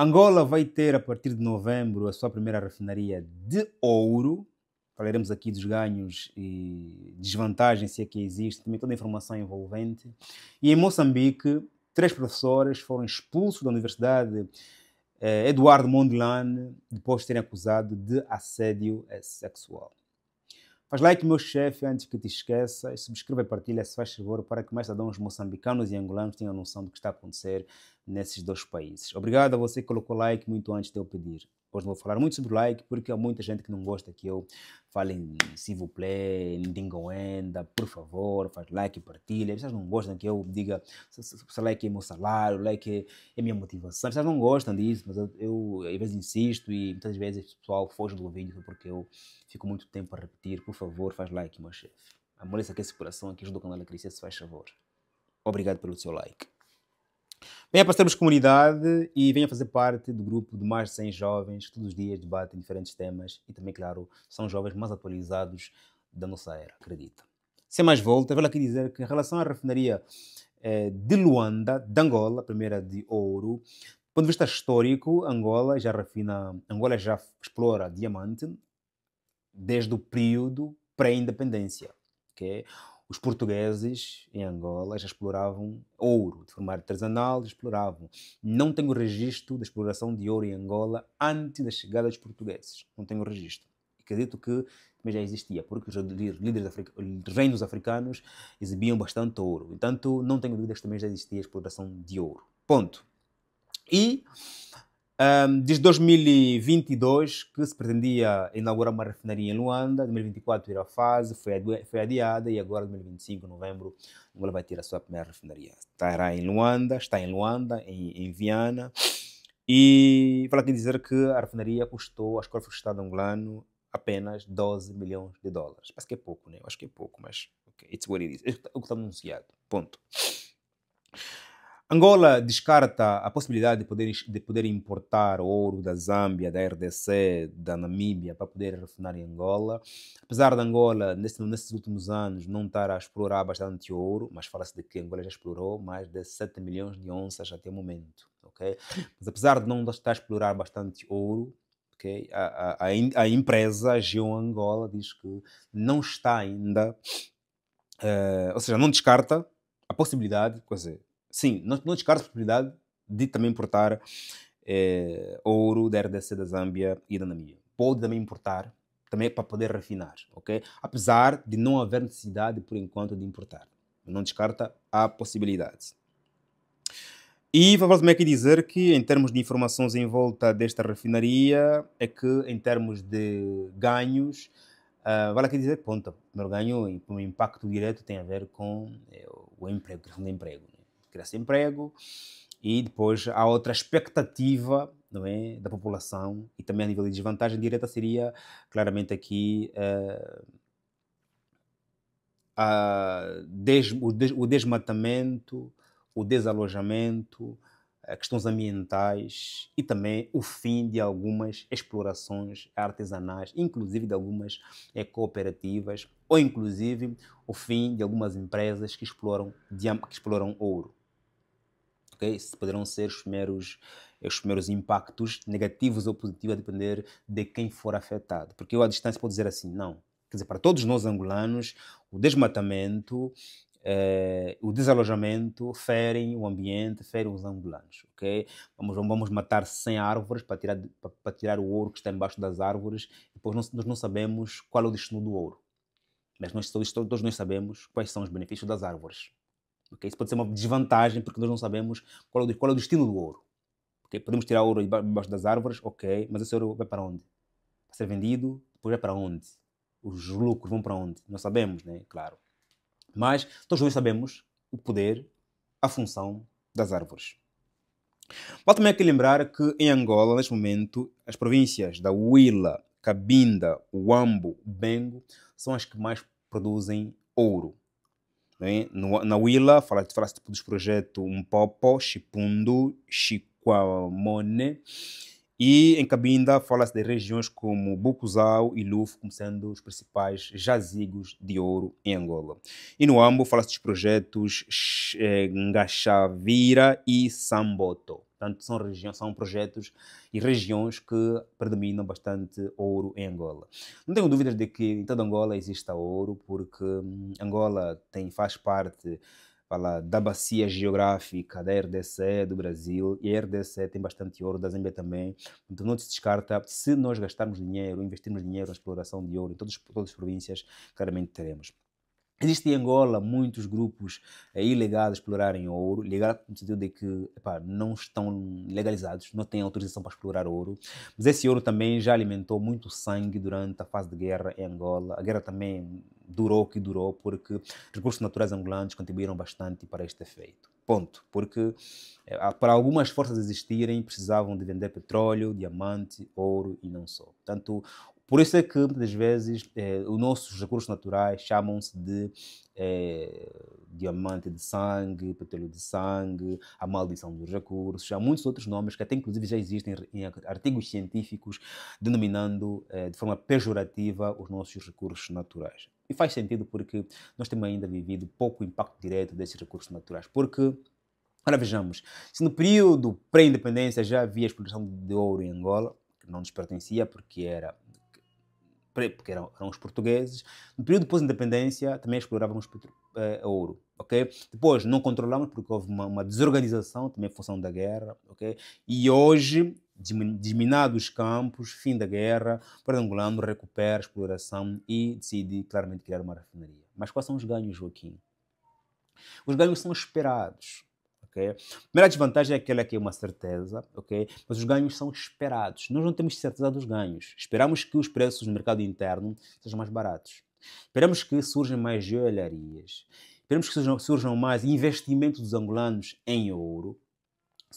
Angola vai ter, a partir de novembro, a sua primeira refinaria de ouro. Falaremos aqui dos ganhos e desvantagens, se é que existe, também toda a informação envolvente. E em Moçambique, 3 professores foram expulsos da Universidade Eduardo Mondlane depois de serem acusados de assédio sexual. Faz like, meu chefe, antes que te esqueça, e subscreva e partilha, se faz favor, para que mais cidadãos moçambicanos e angolanos tenham noção do que está a acontecer nesses 2 países. Obrigado a você que colocou like muito antes de eu pedir. Hoje não vou falar muito sobre like, porque há muita gente que não gosta que eu fale em s'il vous plaît, em dingoenda, por favor, faz like e partilha. Vocês não gostam que eu diga se like é meu salário, like é minha motivação. Vocês não gostam disso, mas eu às vezes insisto e muitas vezes o pessoal foge do vídeo porque eu fico muito tempo a repetir. Por favor, faz like, meu chefe. Amolece aqui esse coração aqui, ajuda o canal a crescer, se faz favor. Obrigado pelo seu like. Venha para termos comunidade e venha fazer parte do grupo de mais de 100 jovens que todos os dias debatem diferentes temas e também, claro, são jovens mais atualizados da nossa era, acredita. Sem mais volta, vou aqui dizer que em relação à refinaria de Luanda, de Angola, a primeira de ouro, do ponto de vista histórico, Angola já explora diamante desde o período pré-independência. Okay? Os portugueses em Angola já exploravam ouro de forma artesanal, exploravam. Não tenho registro da exploração de ouro em Angola antes da chegada dos portugueses. Não tenho registro. Acredito que também já existia, porque os reinos africanos exibiam bastante ouro. Portanto, não tenho dúvidas que também já existia a exploração de ouro. Ponto. E desde 2022 que se pretendia inaugurar uma refinaria em Luanda, 2024 era a fase, foi adiada e agora 2025, em novembro, Angola vai ter a sua primeira refinaria. Está em Luanda, em Viana, e vale aqui dizer que a refinaria custou, acho que foi o Estado angolano, apenas 12 milhões de dólares. Parece que é pouco, né? Eu acho que é pouco, mas okay, it's what it is. É o que está anunciado, ponto. Angola descarta a possibilidade de poder importar ouro da Zâmbia, da RDC, da Namíbia, para poder refinar em Angola. Apesar de Angola, nesses últimos anos, não estar a explorar bastante ouro, mas fala-se de que Angola já explorou mais de 7 milhões de onças até o momento. Okay? Mas apesar de não estar a explorar bastante ouro, okay, a empresa Geo Angola diz que não está ainda, ou seja, não descarta a possibilidade, quer dizer, sim, não descarta a possibilidade de também importar ouro da RDC, da Zâmbia e da Namíbia. Pode também importar, também para poder refinar, ok? Apesar de não haver necessidade, por enquanto, de importar. Não descarta a possibilidade. E vamos também aqui dizer que, em termos de informações em volta desta refinaria, é que, em termos de ganhos, vale aqui dizer que, ponto, o primeiro ganho, o impacto direto tem a ver com o emprego, criação de emprego. Né? Criação de emprego e depois há outra expectativa, não é, da população e também a nível de desvantagem direta seria claramente aqui o desmatamento, o desalojamento, questões ambientais e também o fim de algumas explorações artesanais, inclusive de algumas cooperativas, ou inclusive o fim de algumas empresas que exploram ouro. Okay? Esses poderão ser os primeiros impactos negativos ou positivos a depender de quem for afetado. Porque eu à distância posso dizer assim, não. Quer dizer, para todos nós angolanos, o desmatamento, o desalojamento ferem o ambiente, ferem os angolanos, ok? Vamos matar 100 árvores para tirar o ouro que está embaixo das árvores e depois nós não sabemos qual é o destino do ouro. Mas todos nós sabemos quais são os benefícios das árvores. Okay? Isso pode ser uma desvantagem porque nós não sabemos qual é o destino do ouro. Okay? Podemos tirar ouro embaixo das árvores, ok, mas esse ouro vai para onde? Vai ser vendido, depois vai para onde? Os lucros vão para onde? Não sabemos, né? Claro. Mas todos nós sabemos o poder, a função das árvores. Vale também aqui lembrar que em Angola, neste momento, as províncias da Huila, Cabinda, Huambo, Bengo são as que mais produzem ouro. Né? Na Huila, fala-se dos projetos Umpopo, Chipundu, Chiquamone. E em Cabinda, fala-se de regiões como Bucuzau e Lufo como sendo os principais jazigos de ouro em Angola. E no Ambo, fala-se dos projetos Ngachavira e Samboto. Portanto, são projetos e regiões que predominam bastante ouro em Angola. Não tenho dúvidas de que em toda Angola exista ouro, porque Angola faz parte da bacia geográfica da RDC, do Brasil, e a RDC tem bastante ouro, da Zâmbia também. Então não se descarta, se nós gastarmos dinheiro, investirmos dinheiro na exploração de ouro em todas as províncias, claramente teremos. Existem em Angola muitos grupos ilegais a explorarem ouro, ilegal no sentido de que não estão legalizados, não têm autorização para explorar ouro, mas esse ouro também já alimentou muito sangue durante a fase de guerra em Angola. A guerra também durou o que durou, porque recursos naturais angolanos contribuíram bastante para este efeito. Ponto. Porque para algumas forças existirem, precisavam de vender petróleo, diamante, ouro e não só. Portanto, por isso é que, muitas vezes, os nossos recursos naturais chamam-se de diamante de sangue, petróleo de sangue, a maldição dos recursos. Há muitos outros nomes que até, inclusive, já existem em artigos científicos denominando de forma pejorativa os nossos recursos naturais. E faz sentido porque nós temos ainda vivido pouco impacto direto desses recursos naturais. Porque, ora vejamos, se no período pré-independência já havia exploração de ouro em Angola, que não nos pertencia porque eram os portugueses. No período pós-independência também explorávamos ouro, ok? Depois não controlamos porque houve uma desorganização, também em função da guerra, ok? E hoje, disminados os campos, fim da guerra, o Estado angolano recupera a exploração e decide claramente criar uma refinaria. Mas quais são os ganhos, Joaquim? Os ganhos são esperados. Okay? A primeira desvantagem é aquela que é uma certeza, okay? Mas os ganhos são esperados. Nós não temos certeza dos ganhos. Esperamos que os preços no mercado interno sejam mais baratos. Esperamos que surjam mais joalharias. Esperamos que surjam mais investimentos dos angolanos em ouro.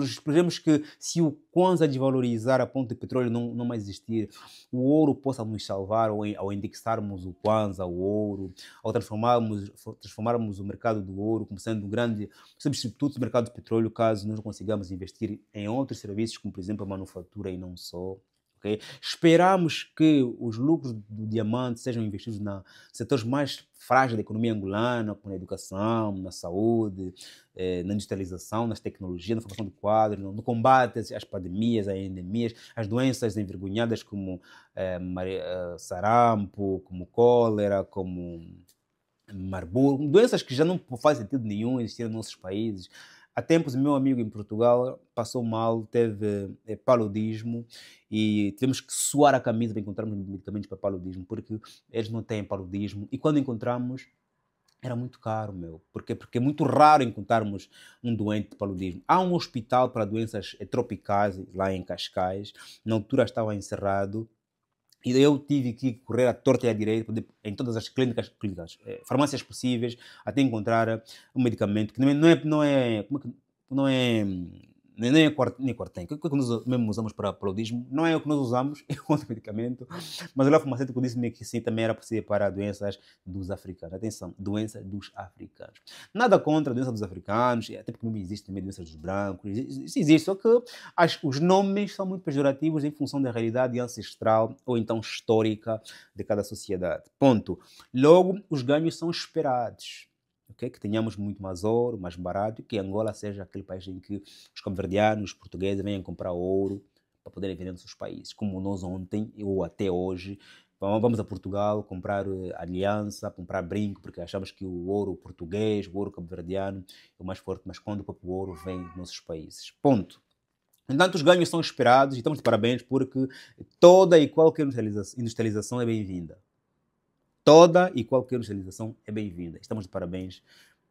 Esperemos que, se o Kwanza desvalorizar a ponto de petróleo não mais existir, o ouro possa nos salvar ao indexarmos o Kwanza, o ouro, ao transformarmos o mercado do ouro como sendo um grande substituto do mercado do petróleo, caso nós não consigamos investir em outros serviços, como por exemplo a manufatura e não só. Okay? Esperamos que os lucros do diamante sejam investidos nos setores mais frágeis da economia angolana, como na educação, na saúde, na industrialização, nas tecnologias, na formação de quadros, no combate às pandemias, às endemias, às doenças envergonhadas como sarampo, como cólera, como Marburgo, doenças que já não fazem sentido nenhum existir nos nossos países. Há tempos, meu amigo em Portugal passou mal, teve paludismo e tivemos que suar a camisa para encontrarmos medicamentos para paludismo, porque eles não têm paludismo. E quando encontramos, era muito caro, meu. Porque é muito raro encontrarmos um doente de paludismo. Há um hospital para doenças tropicais lá em Cascais. Na altura estava encerrado. E eu tive que correr à torta e à direita em todas as clínicas, farmácias possíveis, até encontrar um medicamento que não é nem quartem, que nós mesmo usamos para paludismo, não é o que nós usamos, é outro medicamento, mas o farmacêutico disse-me que sim, também era possível para doenças dos africanos. Atenção, doenças dos africanos. Nada contra a doença dos africanos, até porque não existe também doenças dos brancos, isso existe, só que os nomes são muito pejorativos em função da realidade ancestral ou então histórica de cada sociedade. Ponto. Logo, os ganhos são esperados. Okay? Que tenhamos muito mais ouro, mais barato, e que Angola seja aquele país em que os cabo-verdianos, os portugueses venham comprar ouro para poderem vender nos seus países, como nós ontem ou até hoje vamos a Portugal comprar aliança, comprar brinco, porque achamos que o ouro português, o ouro cabo-verdiano é o mais forte, mas quando o próprio ouro vem dos nossos países. Ponto. Entanto, os ganhos são esperados e estamos de parabéns porque toda e qualquer industrialização é bem-vinda. Toda e qualquer industrialização é bem-vinda. Estamos de parabéns.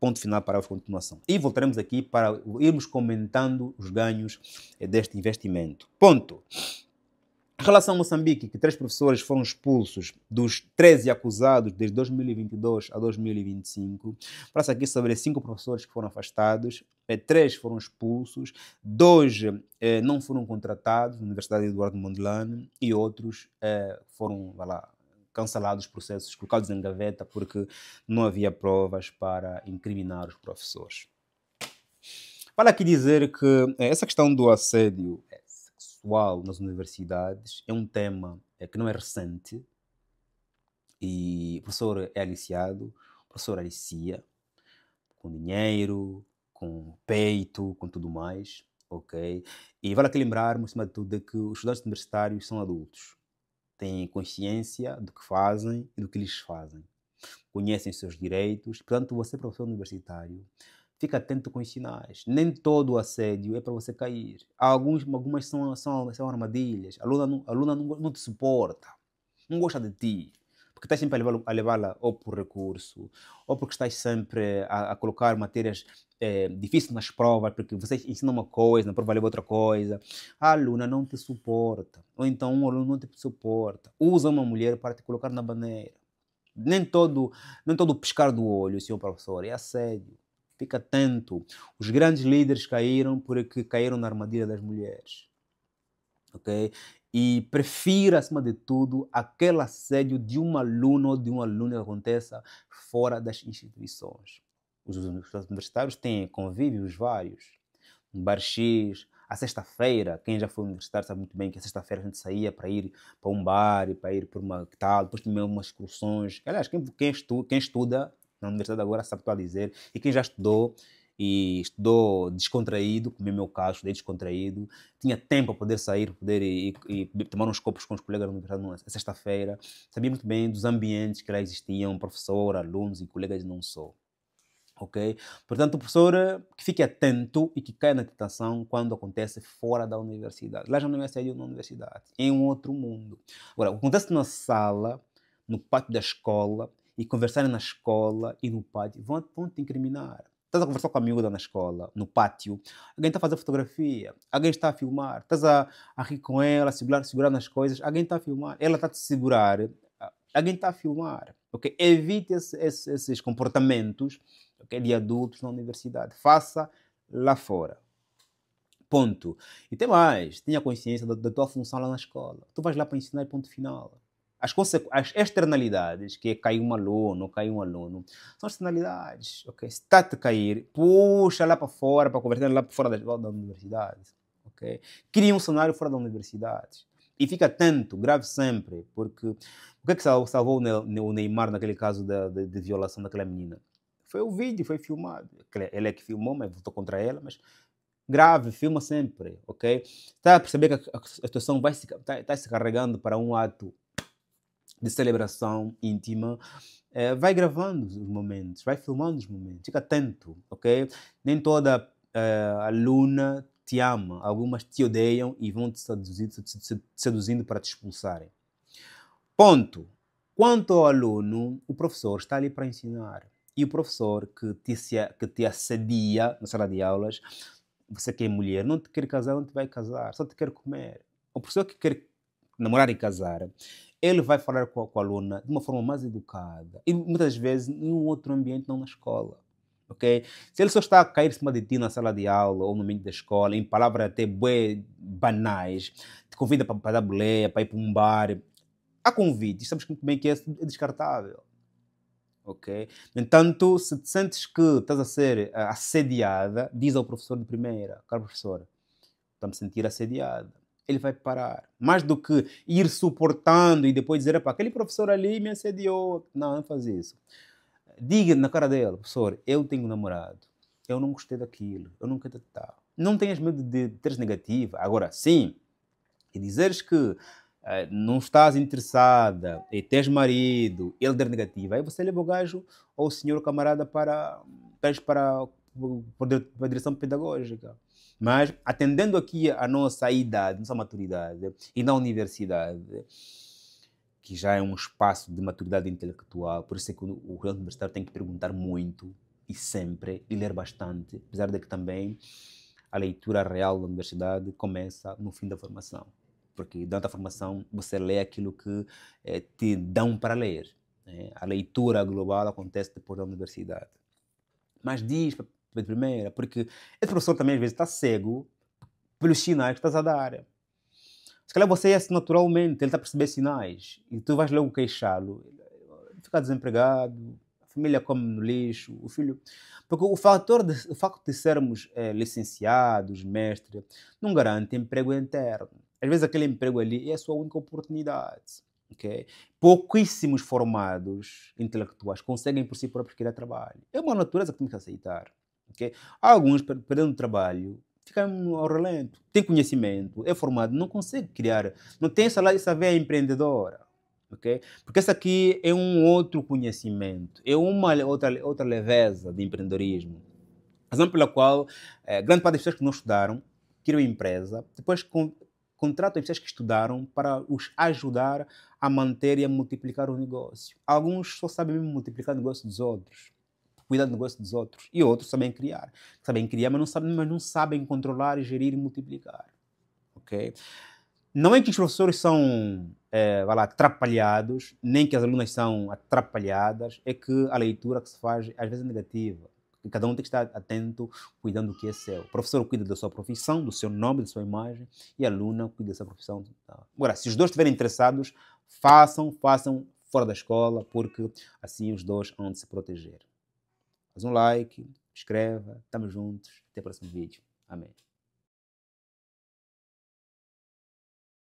Ponto final para a continuação. E voltaremos aqui para irmos comentando os ganhos deste investimento. Ponto. Em relação a Moçambique, que 3 professores foram expulsos dos 13 acusados desde 2022 a 2025. Fala-se aqui sobre 5 professores que foram afastados, 3 foram expulsos, 2 não foram contratados na Universidade Eduardo Mondlane e outros foram cancelados os processos, colocados em gaveta porque não havia provas para incriminar os professores. Vale aqui dizer que essa questão do assédio sexual nas universidades é um tema que não é recente e o professor é aliciado, o professor alicia com dinheiro, com peito, com tudo mais. ok? E vale aqui lembrarmos, acima de tudo, de que os estudantes universitários são adultos. Têm consciência do que fazem e do que lhes fazem. Conhecem os seus direitos. Portanto, você, professor universitário, fica atento com os sinais. Nem todo o assédio é para você cair. Algumas são armadilhas. A aluna não te suporta, não gosta de ti. Porque estás sempre a levá-la ou por recurso, ou porque estás sempre a colocar matérias difíceis nas provas, porque você ensina uma coisa, na prova leva outra coisa. A aluna não te suporta. Ou então um aluno não te suporta. Usa uma mulher para te colocar na bandeira. Nem todo piscar do olho, senhor professor, é assédio. Fica atento. Os grandes líderes caíram porque caíram na armadilha das mulheres. Ok? E prefira, acima de tudo, aquele assédio de um aluno ou de um aluno que aconteça fora das instituições. Os universitários têm convívios vários. Um bar X, à sexta-feira, quem já foi universitário sabe muito bem que a sexta-feira a gente saía para ir para um bar, e para ir para uma tal, depois também umas excursões. Aliás, quem estuda na universidade agora sabe o que estou a dizer, e quem já estudou e estudou descontraído, como é o meu caso, estudei descontraído, tinha tempo para poder sair, poder e tomar uns copos com os colegas da universidade na sexta-feira, sabia muito bem dos ambientes que lá existiam, professor, alunos e colegas não só. Ok? Portanto, o professor que fique atento e que caia na tentação quando acontece fora da universidade. Lá já não é assédio na universidade, é em um outro mundo. Agora, o que acontece na sala, no pátio da escola, e conversarem na escola e no pátio, vão te incriminar. Estás a conversar com a miúda na escola, no pátio, alguém está a fazer fotografia, alguém está a filmar, estás a rir com ela, segurar nas coisas, alguém está a filmar, ela está a te segurar, alguém está a filmar. Okay? Evite esses comportamentos, okay, de adultos na universidade. Faça lá fora. Ponto. E tem mais. Tenha consciência da tua função lá na escola. Tu vais lá para ensinar, ponto final. As externalidades, que é cair um aluno ou cair um aluno, são externalidades. Okay? Se está a te cair, puxa lá para fora, para converter lá para fora da universidade. Okay? Cria um cenário fora da universidade. E fica atento, grave sempre, porque o que é que salvou o Neymar naquele caso de violação daquela menina? Foi o vídeo, foi filmado. Ele é que filmou, mas votou contra ela, mas grave, filma sempre, ok? Está a perceber que a situação está se carregando para um ato de celebração íntima, vai gravando os momentos, vai filmando os momentos, fica atento, ok? Nem toda aluna te ama, algumas te odeiam e vão te seduzindo para te expulsarem. Ponto. Quanto ao aluno, o professor está ali para ensinar. E o professor que te assedia na sala de aulas, você que é mulher, não te quer casar, não te vai casar, só te quer comer. O professor que quer namorar e casar, ele vai falar com a aluna de uma forma mais educada. E muitas vezes em um outro ambiente, não na escola. Okay? Se ele só está a cair em cima de ti na sala de aula ou no ambiente da escola, em palavras até bué banais, te convida para dar boleia, para ir para um bar, há convite, sabes muito bem que é descartável. Ok? No entanto, se te sentes que estás a ser assediada, diz ao professor de primeira: cara, professor, estou-me a sentir assediada. Ele vai parar. Mais do que ir suportando e depois dizer: aquele professor ali me assediou. Não faz isso. Diga na cara dele: professor, eu tenho um namorado, eu não gostei daquilo, eu não quero tal. Não tenhas medo de teres negativa. Agora, sim, e dizeres que não estás interessada e tens marido, ele der negativa, aí você leva o gajo ou o senhor camarada para a direção pedagógica. Mas, atendendo aqui a nossa idade, nossa maturidade, e na universidade, que já é um espaço de maturidade intelectual, por isso é que o universitário tem que perguntar muito e sempre, e ler bastante, apesar de que também a leitura real da universidade começa no fim da formação. Porque durante a formação você lê aquilo que te dão para ler. Né? A leitura global acontece depois da universidade. Mas diz para primeira, porque esse professor também às vezes está cego pelos sinais que estás a dar. Se calhar você é assim naturalmente, ele está a perceber sinais, e tu vais logo queixá-lo. Ele fica desempregado, a família come no lixo, o filho... Porque o facto de sermos licenciados, mestres, não garante emprego interno. Às vezes aquele emprego ali é a sua única oportunidade. Okay? Pouquíssimos formados intelectuais conseguem por si próprios criar trabalho. É uma natureza que temos que aceitar. Okay? Alguns, perdendo o trabalho, fica ao relento. Tem conhecimento, é formado, não consegue criar, não tem essa veia empreendedora. Okay? Porque esse aqui é um outro conhecimento, é uma outra leveza de empreendedorismo. Razão pela qual grande parte das pessoas que não estudaram criam empresa, depois contratam pessoas que estudaram para os ajudar a manter e a multiplicar o negócio. Alguns só sabem mesmo multiplicar o negócio dos outros, cuidar do negócio dos outros, e outros sabem criar. Sabem criar, mas não sabem controlar, gerir e multiplicar. Okay? Não é que os professores são atrapalhados, nem que as alunas são atrapalhadas, é que a leitura que se faz às vezes é negativa. E cada um tem que estar atento, cuidando do que é seu. O professor cuida da sua profissão, do seu nome, da sua imagem, e a aluna cuida da sua profissão. Agora, se os dois estiverem interessados, façam fora da escola, porque assim os dois vão se proteger. Faz um like, escreva, estamos juntos, até o próximo vídeo. Amém.